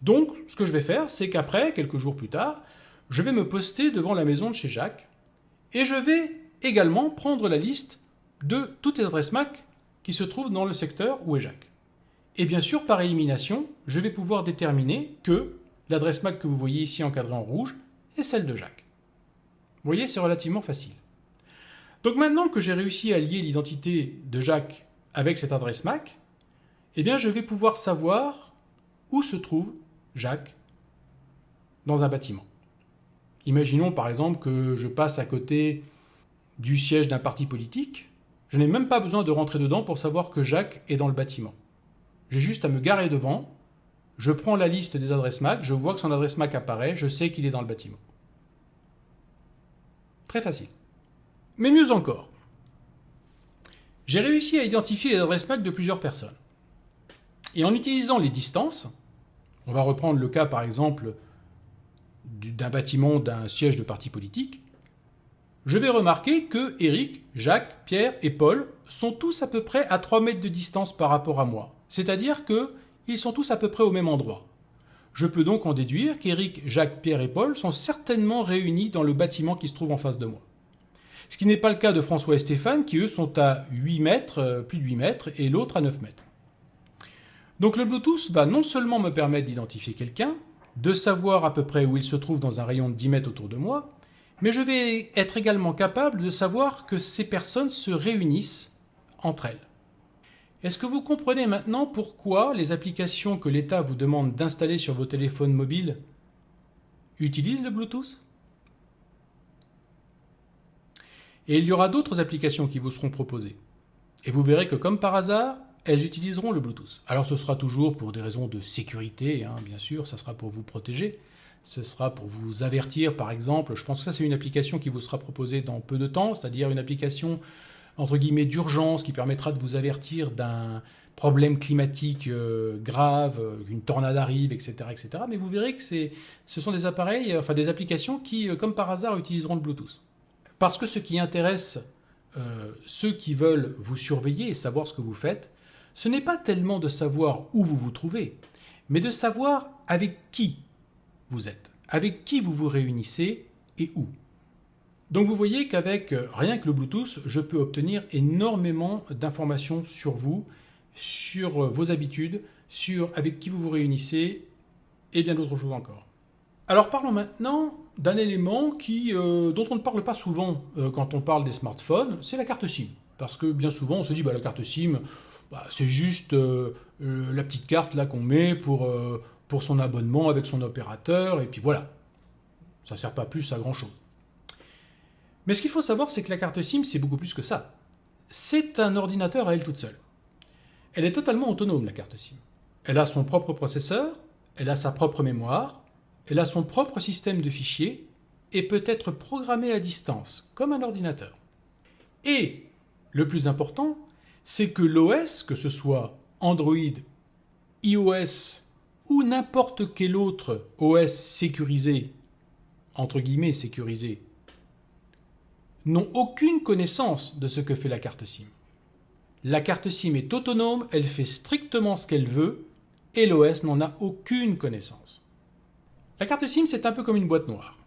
Donc, ce que je vais faire, c'est qu'après, quelques jours plus tard, je vais me poster devant la maison de chez Jacques et je vais également prendre la liste de toutes les adresses MAC qui se trouvent dans le secteur où est Jacques. Et bien sûr, par élimination, je vais pouvoir déterminer que l'adresse MAC que vous voyez ici encadrée en rouge est celle de Jacques. Vous voyez, c'est relativement facile. Donc maintenant que j'ai réussi à lier l'identité de Jacques avec cette adresse MAC, eh bien je vais pouvoir savoir où se trouve Jacques dans un bâtiment. Imaginons par exemple que je passe à côté du siège d'un parti politique. Je n'ai même pas besoin de rentrer dedans pour savoir que Jacques est dans le bâtiment. J'ai juste à me garer devant, je prends la liste des adresses MAC, je vois que son adresse MAC apparaît, je sais qu'il est dans le bâtiment. Très facile. Mais mieux encore, j'ai réussi à identifier les adresses MAC de plusieurs personnes. Et en utilisant les distances, on va reprendre le cas par exemple d'un bâtiment d'un siège de parti politique, je vais remarquer que Eric, Jacques, Pierre et Paul sont tous à peu près à 3 mètres de distance par rapport à moi. C'est-à-dire qu'ils sont tous à peu près au même endroit. Je peux donc en déduire qu'Eric, Jacques, Pierre et Paul sont certainement réunis dans le bâtiment qui se trouve en face de moi. Ce qui n'est pas le cas de François et Stéphane, qui eux sont à 8 mètres, plus de 8 mètres, et l'autre à 9 mètres. Donc le Bluetooth va non seulement me permettre d'identifier quelqu'un, de savoir à peu près où il se trouve dans un rayon de 10 mètres autour de moi, mais je vais être également capable de savoir que ces personnes se réunissent entre elles. Est-ce que vous comprenez maintenant pourquoi les applications que l'État vous demande d'installer sur vos téléphones mobiles utilisent le Bluetooth ? Et il y aura d'autres applications qui vous seront proposées. Et vous verrez que comme par hasard, elles utiliseront le Bluetooth. Alors ce sera toujours pour des raisons de sécurité, bien sûr, ça sera pour vous protéger. Ce sera pour vous avertir, par exemple, je pense que ça c'est une application qui vous sera proposée dans peu de temps, c'est-à-dire une application entre guillemets d'urgence qui permettra de vous avertir d'un problème climatique grave, qu'une tornade arrive, etc., etc. Mais vous verrez que ce sont des appareils, des applications qui, comme par hasard, utiliseront le Bluetooth. Parce que ce qui intéresse ceux qui veulent vous surveiller et savoir ce que vous faites, ce n'est pas tellement de savoir où vous vous trouvez, mais de savoir avec qui vous êtes, avec qui vous vous réunissez et où. Donc vous voyez qu'avec rien que le Bluetooth, je peux obtenir énormément d'informations sur vous, sur vos habitudes, sur avec qui vous vous réunissez et bien d'autres choses encore. Alors parlons maintenant d'un élément dont on ne parle pas souvent quand on parle des smartphones, c'est la carte SIM. Parce que bien souvent on se dit la carte SIM, c'est juste la petite carte là qu'on met pour son abonnement avec son opérateur, et puis voilà. Ça ne sert pas plus à grand chose. Mais ce qu'il faut savoir, c'est que la carte SIM, c'est beaucoup plus que ça. C'est un ordinateur à elle toute seule. Elle est totalement autonome, la carte SIM. Elle a son propre processeur, elle a sa propre mémoire, elle a son propre système de fichiers, et peut être programmée à distance, comme un ordinateur. Et, le plus important, c'est que l'OS, que ce soit Android, iOS ou n'importe quel autre OS sécurisé, entre guillemets sécurisé, n'ont aucune connaissance de ce que fait la carte SIM. La carte SIM est autonome, elle fait strictement ce qu'elle veut, et l'OS n'en a aucune connaissance. La carte SIM, c'est un peu comme une boîte noire.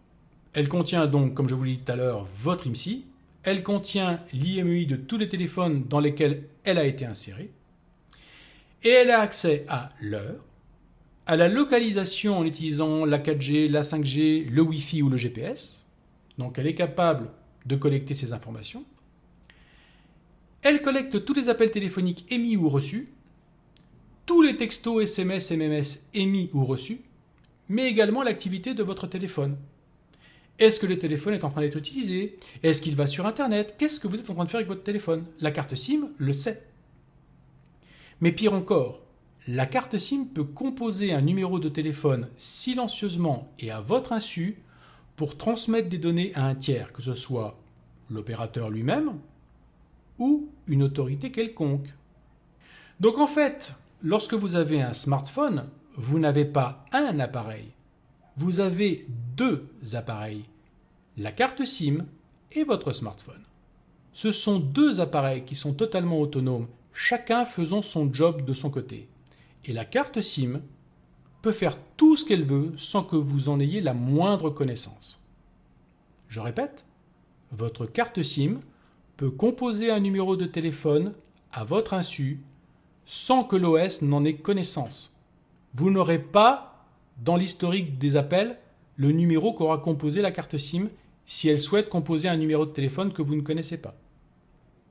Elle contient donc, comme je vous l'ai dit tout à l'heure, votre IMSI, elle contient l'IMEI de tous les téléphones dans lesquels elle a été insérée, et elle a accès à l'heure, à la localisation en utilisant la 4G, la 5G, le Wi-Fi ou le GPS, donc elle est capable de collecter ces informations. Elle collecte tous les appels téléphoniques émis ou reçus, tous les textos, SMS, MMS émis ou reçus, mais également l'activité de votre téléphone. Est-ce que le téléphone est en train d'être utilisé? Est-ce qu'il va sur Internet? Qu'est-ce que vous êtes en train de faire avec votre téléphone? La carte SIM le sait. Mais pire encore, la carte SIM peut composer un numéro de téléphone silencieusement et à votre insu pour transmettre des données à un tiers, que ce soit l'opérateur lui-même ou une autorité quelconque. Donc en fait, lorsque vous avez un smartphone, vous n'avez pas un appareil, vous avez deux appareils, la carte SIM et votre smartphone. Ce sont deux appareils qui sont totalement autonomes, chacun faisant son job de son côté. Et la carte SIM peut faire tout ce qu'elle veut sans que vous en ayez la moindre connaissance. Je répète, votre carte SIM peut composer un numéro de téléphone à votre insu sans que l'OS n'en ait connaissance. Vous n'aurez pas, dans l'historique des appels, le numéro qu'aura composé la carte SIM si elle souhaite composer un numéro de téléphone que vous ne connaissez pas.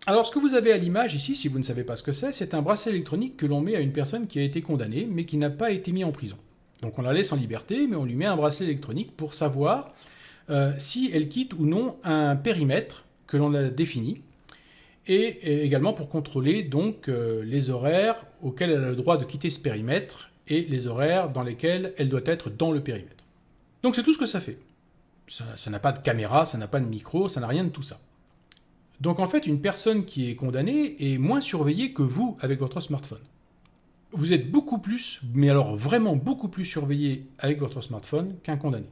Alors, ce que vous avez à l'image ici, si vous ne savez pas ce que c'est un bracelet électronique que l'on met à une personne qui a été condamnée, mais qui n'a pas été mise en prison. Donc on la laisse en liberté, mais on lui met un bracelet électronique pour savoir si elle quitte ou non un périmètre que l'on a défini, et également pour contrôler donc les horaires auxquels elle a le droit de quitter ce périmètre et les horaires dans lesquels elle doit être dans le périmètre. Donc c'est tout ce que ça fait. Ça n'a pas de caméra, ça n'a pas de micro, ça n'a rien de tout ça. Donc en fait, une personne qui est condamnée est moins surveillée que vous avec votre smartphone. Vous êtes beaucoup plus, mais alors vraiment beaucoup plus surveillé avec votre smartphone qu'un condamné.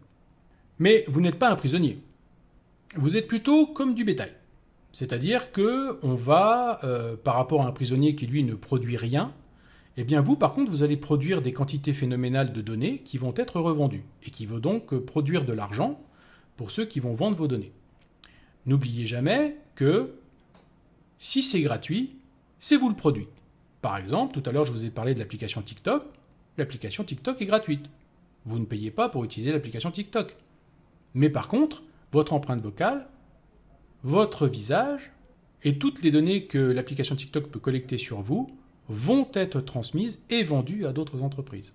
Mais vous n'êtes pas un prisonnier. Vous êtes plutôt comme du bétail. C'est-à-dire que on va, par rapport à un prisonnier qui lui ne produit rien, eh bien vous par contre vous allez produire des quantités phénoménales de données qui vont être revendues et qui vont donc produire de l'argent pour ceux qui vont vendre vos données. N'oubliez jamais que si c'est gratuit, c'est vous le produit. Par exemple, tout à l'heure je vous ai parlé de l'application TikTok. L'application TikTok est gratuite. Vous ne payez pas pour utiliser l'application TikTok. Mais par contre, votre empreinte vocale, votre visage et toutes les données que l'application TikTok peut collecter sur vous vont être transmises et vendues à d'autres entreprises.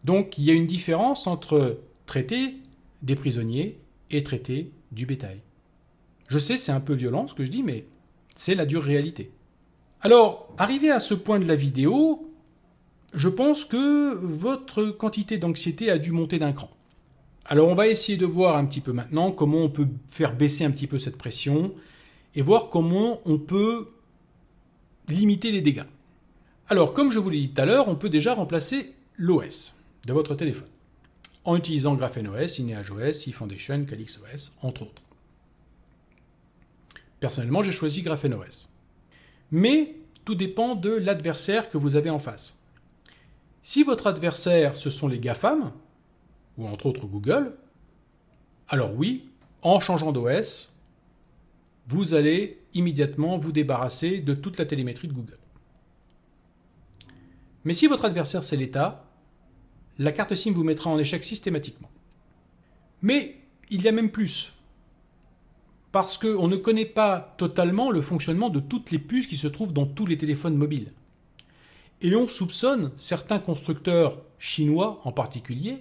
Donc il y a une différence entre traiter des prisonniers et traiter du bétail. Je sais, c'est un peu violent ce que je dis, mais c'est la dure réalité. Alors, arrivé à ce point de la vidéo, je pense que votre quantité d'anxiété a dû monter d'un cran. Alors, on va essayer de voir un petit peu maintenant comment on peut faire baisser un petit peu cette pression et voir comment on peut limiter les dégâts. Alors, comme je vous l'ai dit tout à l'heure, on peut déjà remplacer l'OS de votre téléphone en utilisant GrapheneOS, InnoHOS, eFoundation, CalyxOS, entre autres. Personnellement, j'ai choisi GrapheneOS. Mais tout dépend de l'adversaire que vous avez en face. Si votre adversaire, ce sont les GAFAM, ou entre autres Google, alors oui, en changeant d'OS, vous allez immédiatement vous débarrasser de toute la télémétrie de Google. Mais si votre adversaire c'est l'État, la carte SIM vous mettra en échec systématiquement. Mais il y a même plus. Parce qu'on ne connaît pas totalement le fonctionnement de toutes les puces qui se trouvent dans tous les téléphones mobiles. Et on soupçonne certains constructeurs chinois en particulier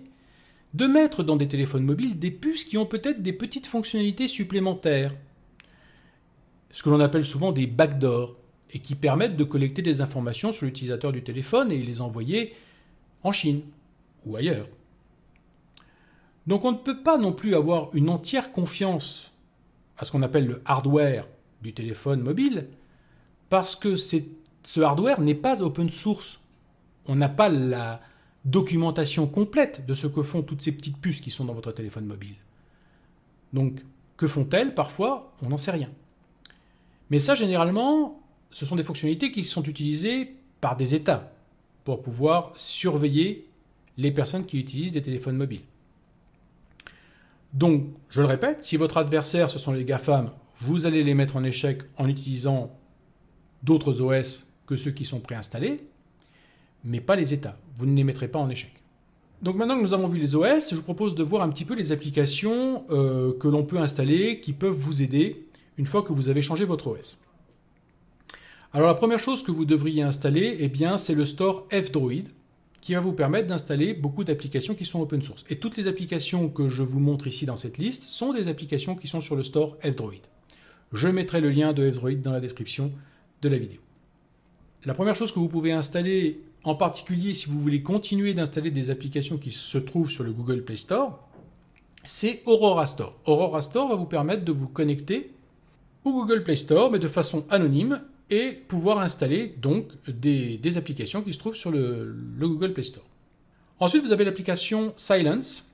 de mettre dans des téléphones mobiles des puces qui ont peut-être des petites fonctionnalités supplémentaires. Ce que l'on appelle souvent des backdoors et qui permettent de collecter des informations sur l'utilisateur du téléphone et les envoyer en Chine ou ailleurs. Donc on ne peut pas non plus avoir une entière confiance à ce qu'on appelle le hardware du téléphone mobile, parce que ce hardware n'est pas open source. On n'a pas la documentation complète de ce que font toutes ces petites puces qui sont dans votre téléphone mobile. Donc, que font-elles? Parfois, on n'en sait rien. Mais ça, généralement, ce sont des fonctionnalités qui sont utilisées par des États pour pouvoir surveiller les personnes qui utilisent des téléphones mobiles. Donc, je le répète, si votre adversaire, ce sont les GAFAM, vous allez les mettre en échec en utilisant d'autres OS que ceux qui sont préinstallés, mais pas les États. Vous ne les mettrez pas en échec. Donc maintenant que nous avons vu les OS, je vous propose de voir un petit peu les applications que l'on peut installer, qui peuvent vous aider une fois que vous avez changé votre OS. Alors la première chose que vous devriez installer, eh bien, c'est le store F-Droid, qui va vous permettre d'installer beaucoup d'applications qui sont open source. Et toutes les applications que je vous montre ici dans cette liste sont des applications qui sont sur le store F-Droid. Je mettrai le lien de F-Droid dans la description de la vidéo. La première chose que vous pouvez installer, en particulier si vous voulez continuer d'installer des applications qui se trouvent sur le Google Play Store, c'est Aurora Store. Aurora Store va vous permettre de vous connecter au Google Play Store, mais de façon anonyme, et pouvoir installer donc des applications qui se trouvent sur le Google Play Store. Ensuite, vous avez l'application Silence,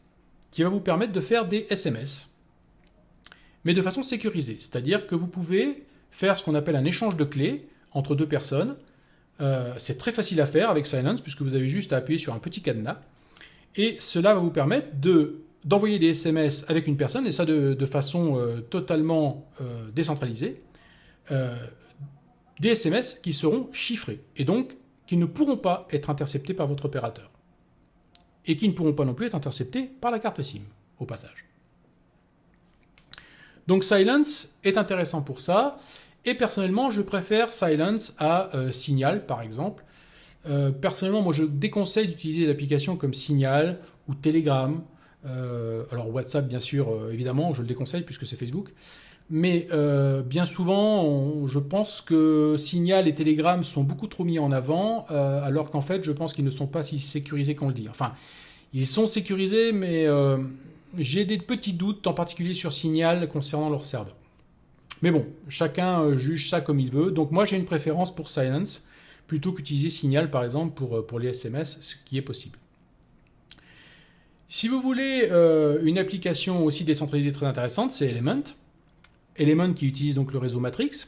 qui va vous permettre de faire des SMS, mais de façon sécurisée. C'est-à-dire que vous pouvez faire ce qu'on appelle un échange de clés entre deux personnes. C'est très facile à faire avec Silence, puisque vous avez juste à appuyer sur un petit cadenas. Et cela va vous permettre d'envoyer des SMS avec une personne, et ça de façon totalement décentralisée. Des SMS qui seront chiffrés, et donc qui ne pourront pas être interceptés par votre opérateur. Et qui ne pourront pas non plus être interceptés par la carte SIM, au passage. Donc Silence est intéressant pour ça, et personnellement, je préfère Silence à Signal, par exemple. Personnellement, moi, je déconseille d'utiliser des applications comme Signal ou Telegram. Alors WhatsApp, bien sûr, évidemment, je le déconseille puisque c'est Facebook. Mais bien souvent, je pense que Signal et Telegram sont beaucoup trop mis en avant, alors qu'en fait, je pense qu'ils ne sont pas si sécurisés qu'on le dit. Enfin, ils sont sécurisés, mais j'ai des petits doutes, en particulier sur Signal, concernant leur serveur. Mais bon, chacun juge ça comme il veut. Donc moi, j'ai une préférence pour Silence, plutôt qu'utiliser Signal, par exemple, pour les SMS, ce qui est possible. Si vous voulez une application aussi décentralisée très intéressante, c'est Element. Element qui utilise donc le réseau Matrix.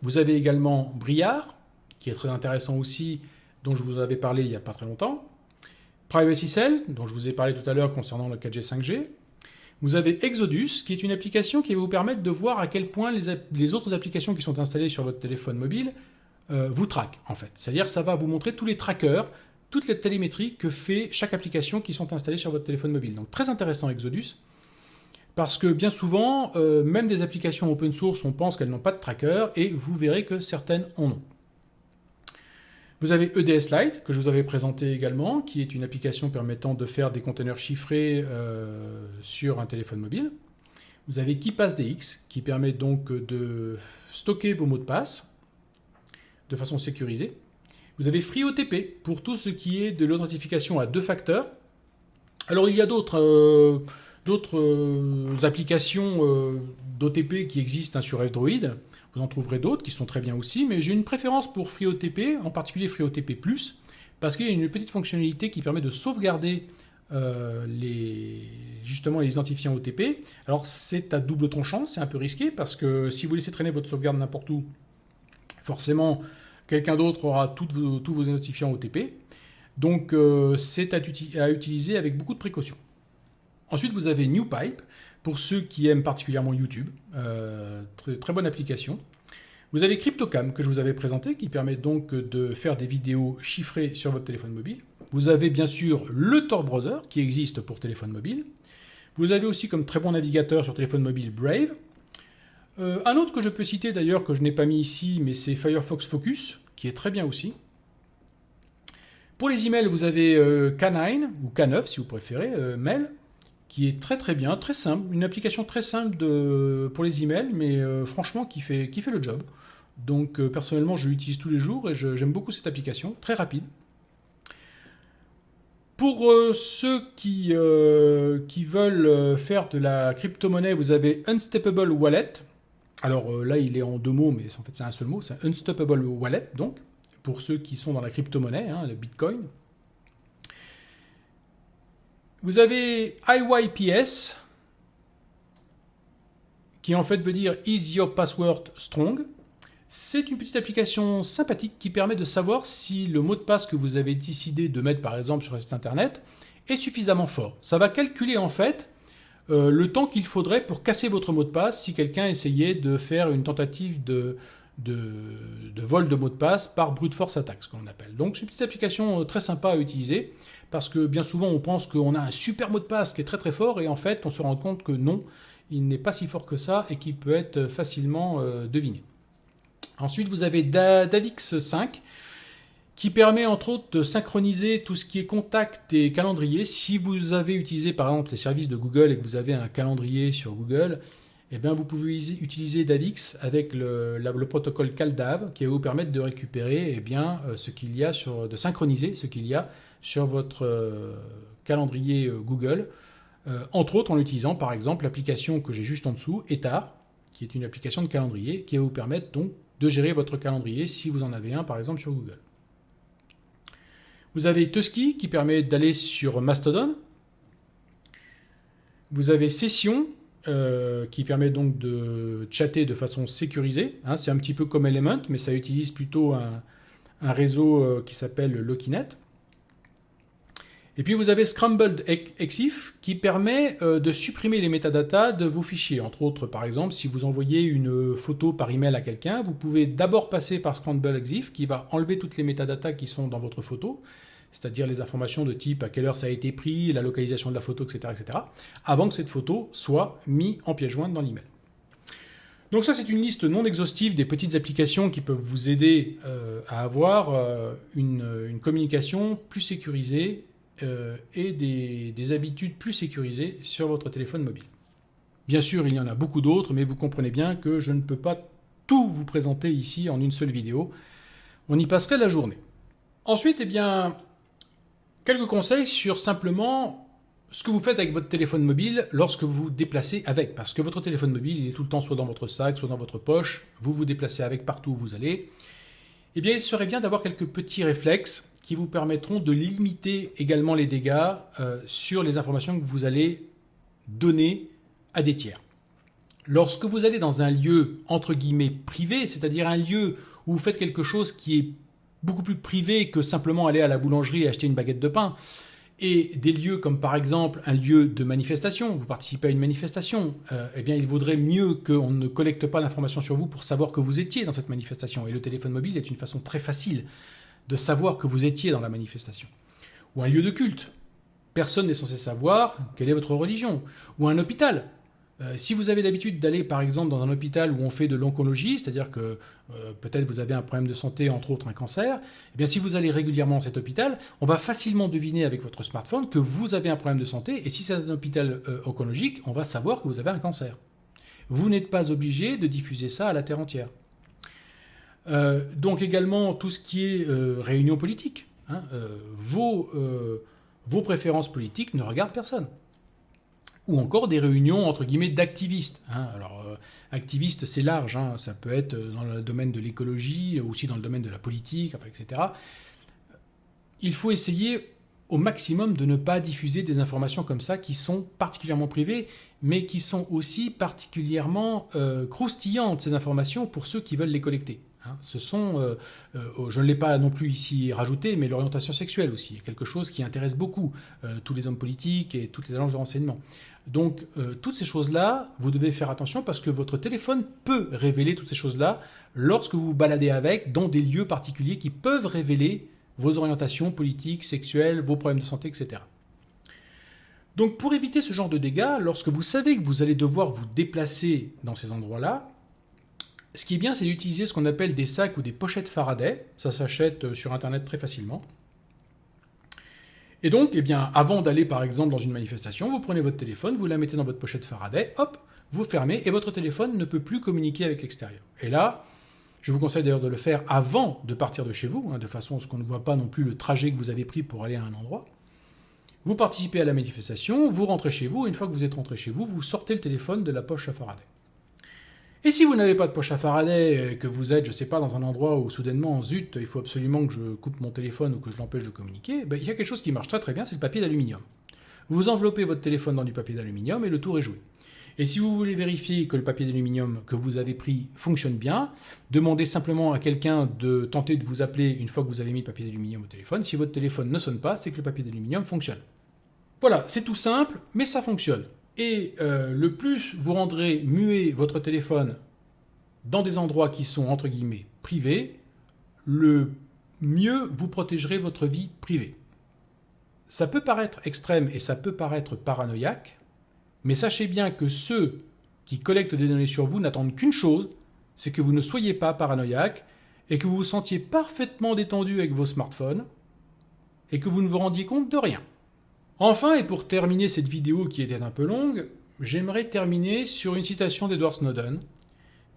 Vous avez également Briar, qui est très intéressant aussi, dont je vous avais parlé il n'y a pas très longtemps. Privacy Cell, dont je vous ai parlé tout à l'heure concernant le 4G, 5G. Vous avez Exodus, qui est une application qui va vous permettre de voir à quel point les autres applications qui sont installées sur votre téléphone mobile vous traquent, en fait. C'est-à-dire ça va vous montrer tous les trackers, toute la télémétrie que fait chaque application qui sont installées sur votre téléphone mobile. Donc très intéressant Exodus. Parce que bien souvent, même des applications open source, on pense qu'elles n'ont pas de tracker, et vous verrez que certaines en ont. Vous avez EDS Lite, que je vous avais présenté également, qui est une application permettant de faire des conteneurs chiffrés sur un téléphone mobile. Vous avez KeePassDX, qui permet donc de stocker vos mots de passe de façon sécurisée. Vous avez FreeOTP, pour tout ce qui est de l'authentification à 2 facteurs. Alors il y a d'autres applications d'OTP qui existent sur F-Droid. Vous en trouverez d'autres qui sont très bien aussi, mais j'ai une préférence pour FreeOTP, en particulier FreeOTP+, parce qu'il y a une petite fonctionnalité qui permet de sauvegarder justement les identifiants OTP. Alors c'est à double tranchant, c'est un peu risqué, parce que si vous laissez traîner votre sauvegarde n'importe où, forcément quelqu'un d'autre aura tous vos identifiants OTP. Donc c'est à utiliser avec beaucoup de précautions. Ensuite, vous avez NewPipe, pour ceux qui aiment particulièrement YouTube. Très bonne application. Vous avez CryptoCam, que je vous avais présenté, qui permet donc de faire des vidéos chiffrées sur votre téléphone mobile. Vous avez bien sûr le Tor Browser, qui existe pour téléphone mobile. Vous avez aussi comme très bon navigateur sur téléphone mobile Brave. Un autre que je peux citer d'ailleurs, que je n'ai pas mis ici, mais c'est Firefox Focus, qui est très bien aussi. Pour les emails, vous avez K9, ou K9 si vous préférez, Mail, qui est très très bien, très simple, une application très simple pour les emails, mais franchement qui fait le job. Donc personnellement, je l'utilise tous les jours et j'aime beaucoup cette application, très rapide. Pour ceux qui veulent faire de la crypto-monnaie, vous avez Unstoppable Wallet. Alors là, il est en 2 mots, mais en fait c'est un seul mot, c'est Unstoppable Wallet, donc, pour ceux qui sont dans la crypto-monnaie, le Bitcoin. Vous avez IYPS, qui en fait veut dire Is Your Password Strong? C'est une petite application sympathique qui permet de savoir si le mot de passe que vous avez décidé de mettre par exemple sur un site internet est suffisamment fort. Ça va calculer en fait le temps qu'il faudrait pour casser votre mot de passe si quelqu'un essayait de faire une tentative de vol de mot de passe par brute force attack, ce qu'on appelle. Donc c'est une petite application très sympa à utiliser, parce que bien souvent on pense qu'on a un super mot de passe qui est très très fort, et en fait on se rend compte que non, il n'est pas si fort que ça et qu'il peut être facilement deviné. Ensuite, vous avez Davix 5 qui permet entre autres de synchroniser tout ce qui est contact et calendrier. Si vous avez utilisé par exemple les services de Google et que vous avez un calendrier sur Google, eh bien, vous pouvez utiliser Davix avec le protocole CalDAV qui va vous permettre de récupérer ce qu'il y a de synchroniser ce qu'il y a sur votre calendrier Google, entre autres en utilisant par exemple l'application que j'ai juste en dessous, Etar, qui est une application de calendrier qui va vous permettre donc de gérer votre calendrier si vous en avez un par exemple sur Google. Vous avez Tusky qui permet d'aller sur Mastodon. Vous avez Session qui permet donc de chatter de façon sécurisée. C'est un petit peu comme Element, mais ça utilise plutôt un réseau qui s'appelle Lokinet. Et puis vous avez Scrambled EXIF qui permet de supprimer les métadatas de vos fichiers. Entre autres, par exemple, si vous envoyez une photo par email à quelqu'un, vous pouvez d'abord passer par Scrambled EXIF qui va enlever toutes les métadatas qui sont dans votre photo, c'est-à-dire les informations de type à quelle heure ça a été pris, la localisation de la photo, etc., avant que cette photo soit mise en pièce jointe dans l'email. Donc ça, c'est une liste non exhaustive des petites applications qui peuvent vous aider à avoir une communication plus sécurisée et des habitudes plus sécurisées sur votre téléphone mobile. Bien sûr, il y en a beaucoup d'autres, mais vous comprenez bien que je ne peux pas tout vous présenter ici en une seule vidéo. On y passerait la journée. Ensuite, quelques conseils sur simplement ce que vous faites avec votre téléphone mobile lorsque vous vous déplacez avec. Parce que votre téléphone mobile, il est tout le temps soit dans votre sac, soit dans votre poche. Vous vous déplacez avec partout où vous allez. Eh bien, il serait bien d'avoir quelques petits réflexes qui vous permettront de limiter également les dégâts sur les informations que vous allez donner à des tiers. Lorsque vous allez dans un lieu entre guillemets privé, c'est-à-dire un lieu où vous faites quelque chose qui est beaucoup plus privé que simplement aller à la boulangerie et acheter une baguette de pain, et des lieux comme par exemple un lieu de manifestation, vous participez à une manifestation, il vaudrait mieux qu'on ne collecte pas d'informations sur vous pour savoir que vous étiez dans cette manifestation. Et le téléphone mobile est une façon très facile de savoir que vous étiez dans la manifestation. Ou un lieu de culte. Personne n'est censé savoir quelle est votre religion. Ou un hôpital. Si vous avez l'habitude d'aller par exemple dans un hôpital où on fait de l'oncologie, c'est-à-dire que peut-être vous avez un problème de santé, entre autres un cancer, si vous allez régulièrement dans cet hôpital, on va facilement deviner avec votre smartphone que vous avez un problème de santé, et si c'est un hôpital oncologique, on va savoir que vous avez un cancer. Vous n'êtes pas obligé de diffuser ça à la terre entière. Donc également tout ce qui est réunion politique. Vos préférences politiques ne regardent personne. Ou encore des réunions entre guillemets d'activistes. Alors, activiste, c'est large, ça peut être dans le domaine de l'écologie, aussi dans le domaine de la politique, etc. Il faut essayer au maximum de ne pas diffuser des informations comme ça qui sont particulièrement privées, mais qui sont aussi particulièrement croustillantes, ces informations, pour ceux qui veulent les collecter. Ce sont, je ne l'ai pas non plus ici rajouté, mais l'orientation sexuelle aussi, quelque chose qui intéresse beaucoup tous les hommes politiques et toutes les agences de renseignement. Donc, toutes ces choses-là, vous devez faire attention parce que votre téléphone peut révéler toutes ces choses-là lorsque vous vous baladez avec dans des lieux particuliers qui peuvent révéler vos orientations politiques, sexuelles, vos problèmes de santé, etc. Donc, pour éviter ce genre de dégâts, lorsque vous savez que vous allez devoir vous déplacer dans ces endroits-là, ce qui est bien, c'est d'utiliser ce qu'on appelle des sacs ou des pochettes Faraday. Ça s'achète sur Internet très facilement. Et donc, avant d'aller par exemple dans une manifestation, vous prenez votre téléphone, vous la mettez dans votre pochette Faraday, hop, vous fermez et votre téléphone ne peut plus communiquer avec l'extérieur. Et là, je vous conseille d'ailleurs de le faire avant de partir de chez vous, de façon à ce qu'on ne voit pas non plus le trajet que vous avez pris pour aller à un endroit. Vous participez à la manifestation, vous rentrez chez vous, et une fois que vous êtes rentré chez vous, vous sortez le téléphone de la poche à Faraday. Et si vous n'avez pas de poche à Faraday, que vous êtes, je ne sais pas, dans un endroit où soudainement, zut, il faut absolument que je coupe mon téléphone ou que je l'empêche de communiquer, il y a quelque chose qui marche très très bien, c'est le papier d'aluminium. Vous enveloppez votre téléphone dans du papier d'aluminium et le tour est joué. Et si vous voulez vérifier que le papier d'aluminium que vous avez pris fonctionne bien, demandez simplement à quelqu'un de tenter de vous appeler une fois que vous avez mis le papier d'aluminium au téléphone. Si votre téléphone ne sonne pas, c'est que le papier d'aluminium fonctionne. Voilà, c'est tout simple, mais ça fonctionne. Et le plus vous rendrez muet votre téléphone dans des endroits qui sont entre guillemets privés, le mieux vous protégerez votre vie privée. Ça peut paraître extrême et ça peut paraître paranoïaque, mais sachez bien que ceux qui collectent des données sur vous n'attendent qu'une chose, c'est que vous ne soyez pas paranoïaque et que vous vous sentiez parfaitement détendu avec vos smartphones et que vous ne vous rendiez compte de rien. Enfin, et pour terminer cette vidéo qui était un peu longue, j'aimerais terminer sur une citation d'Edward Snowden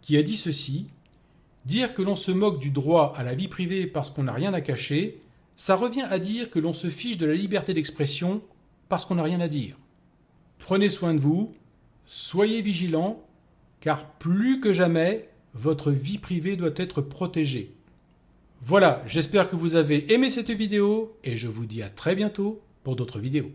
qui a dit ceci: « Dire que l'on se moque du droit à la vie privée parce qu'on n'a rien à cacher, ça revient à dire que l'on se fiche de la liberté d'expression parce qu'on n'a rien à dire. » Prenez soin de vous, soyez vigilants, car plus que jamais, votre vie privée doit être protégée. Voilà, j'espère que vous avez aimé cette vidéo et je vous dis à très bientôt pour d'autres vidéos.